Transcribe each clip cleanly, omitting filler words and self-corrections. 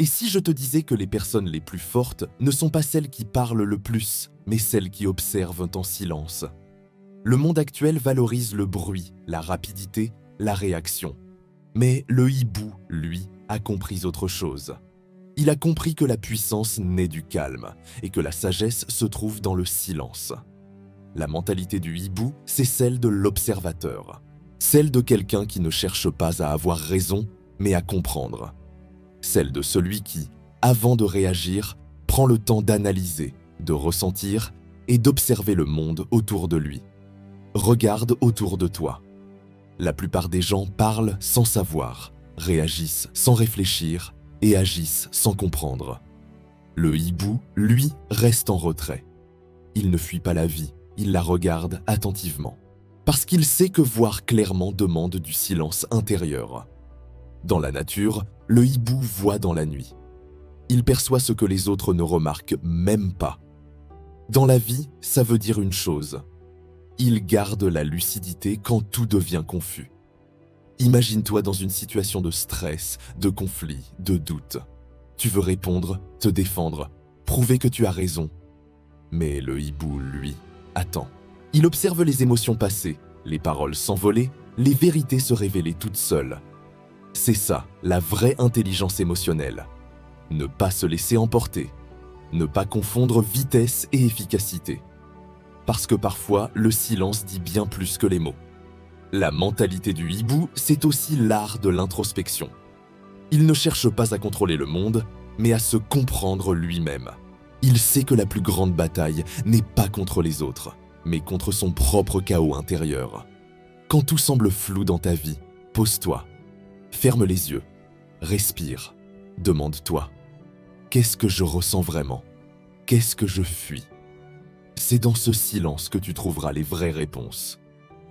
Et si je te disais que les personnes les plus fortes ne sont pas celles qui parlent le plus, mais celles qui observent en silence? Le monde actuel valorise le bruit, la rapidité, la réaction. Mais le hibou, lui, a compris autre chose. Il a compris que la puissance naît du calme et que la sagesse se trouve dans le silence. La mentalité du hibou, c'est celle de l'observateur. Celle de quelqu'un qui ne cherche pas à avoir raison, mais à comprendre. Celle de celui qui, avant de réagir, prend le temps d'analyser, de ressentir et d'observer le monde autour de lui. Regarde autour de toi. La plupart des gens parlent sans savoir, réagissent sans réfléchir et agissent sans comprendre. Le hibou, lui, reste en retrait. Il ne fuit pas la vie, il la regarde attentivement. Parce qu'il sait que voir clairement demande du silence intérieur. Dans la nature, le hibou voit dans la nuit. Il perçoit ce que les autres ne remarquent même pas. Dans la vie, ça veut dire une chose. Il garde la lucidité quand tout devient confus. Imagine-toi dans une situation de stress, de conflit, de doute. Tu veux répondre, te défendre, prouver que tu as raison. Mais le hibou, lui, attend. Il observe les émotions passer, les paroles s'envoler, les vérités se révéler toutes seules. C'est ça, la vraie intelligence émotionnelle. Ne pas se laisser emporter. Ne pas confondre vitesse et efficacité. Parce que parfois, le silence dit bien plus que les mots. La mentalité du hibou, c'est aussi l'art de l'introspection. Il ne cherche pas à contrôler le monde, mais à se comprendre lui-même. Il sait que la plus grande bataille n'est pas contre les autres, mais contre son propre chaos intérieur. Quand tout semble flou dans ta vie, pose-toi. Ferme les yeux, respire, demande-toi. Qu'est-ce que je ressens vraiment? Qu'est-ce que je fuis? C'est dans ce silence que tu trouveras les vraies réponses.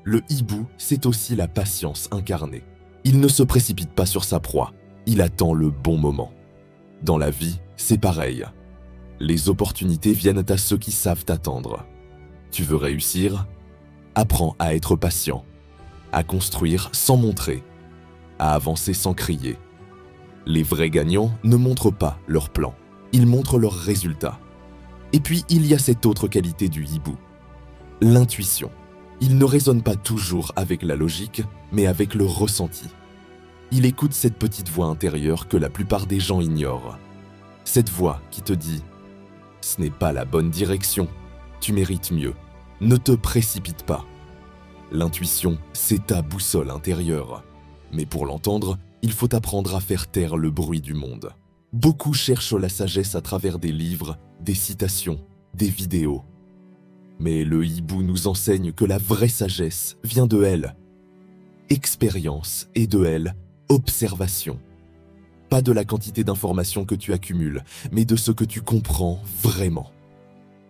Le hibou, c'est aussi la patience incarnée. Il ne se précipite pas sur sa proie, il attend le bon moment. Dans la vie, c'est pareil. Les opportunités viennent à ceux qui savent attendre. Tu veux réussir? Apprends à être patient, à construire sans montrer, à avancer sans crier. Les vrais gagnants ne montrent pas leur plan, ils montrent leurs résultats. Et puis, il y a cette autre qualité du hibou, l'intuition. Il ne raisonne pas toujours avec la logique, mais avec le ressenti. Il écoute cette petite voix intérieure que la plupart des gens ignorent. Cette voix qui te dit « Ce n'est pas la bonne direction, tu mérites mieux, ne te précipite pas ». L'intuition, c'est ta boussole intérieure. Mais pour l'entendre, il faut apprendre à faire taire le bruit du monde. Beaucoup cherchent la sagesse à travers des livres, des citations, des vidéos. Mais le hibou nous enseigne que la vraie sagesse vient de elle. Expérience et de elle, observation. Pas de la quantité d'informations que tu accumules, mais de ce que tu comprends vraiment.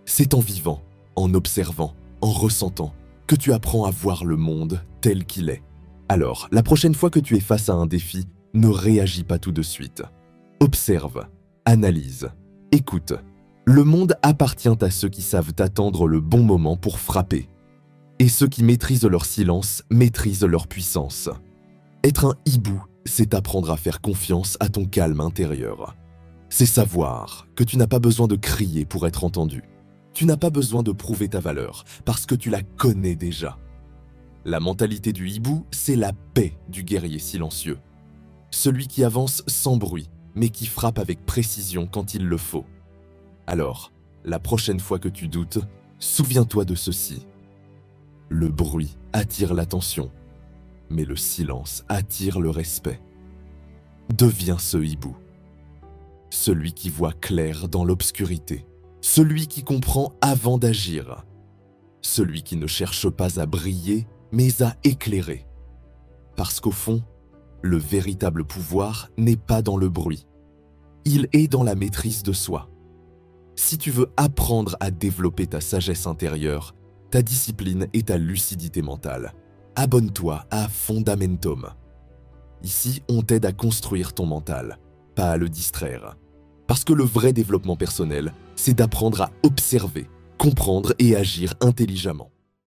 C'est en vivant, en observant, en ressentant, que tu apprends à voir le monde tel qu'il est. Alors, la prochaine fois que tu es face à un défi, ne réagis pas tout de suite. Observe, analyse, écoute. Le monde appartient à ceux qui savent attendre le bon moment pour frapper. Et ceux qui maîtrisent leur silence maîtrisent leur puissance. Être un hibou, c'est apprendre à faire confiance à ton calme intérieur. C'est savoir que tu n'as pas besoin de crier pour être entendu. Tu n'as pas besoin de prouver ta valeur parce que tu la connais déjà. La mentalité du hibou, c'est la paix du guerrier silencieux. Celui qui avance sans bruit, mais qui frappe avec précision quand il le faut. Alors, la prochaine fois que tu doutes, souviens-toi de ceci. Le bruit attire l'attention, mais le silence attire le respect. Deviens ce hibou. Celui qui voit clair dans l'obscurité. Celui qui comprend avant d'agir. Celui qui ne cherche pas à briller, mais à éclairer. Parce qu'au fond, le véritable pouvoir n'est pas dans le bruit. Il est dans la maîtrise de soi. Si tu veux apprendre à développer ta sagesse intérieure, ta discipline et ta lucidité mentale, abonne-toi à Fondamentum. Ici, on t'aide à construire ton mental, pas à le distraire. Parce que le vrai développement personnel, c'est d'apprendre à observer, comprendre et agir intelligemment.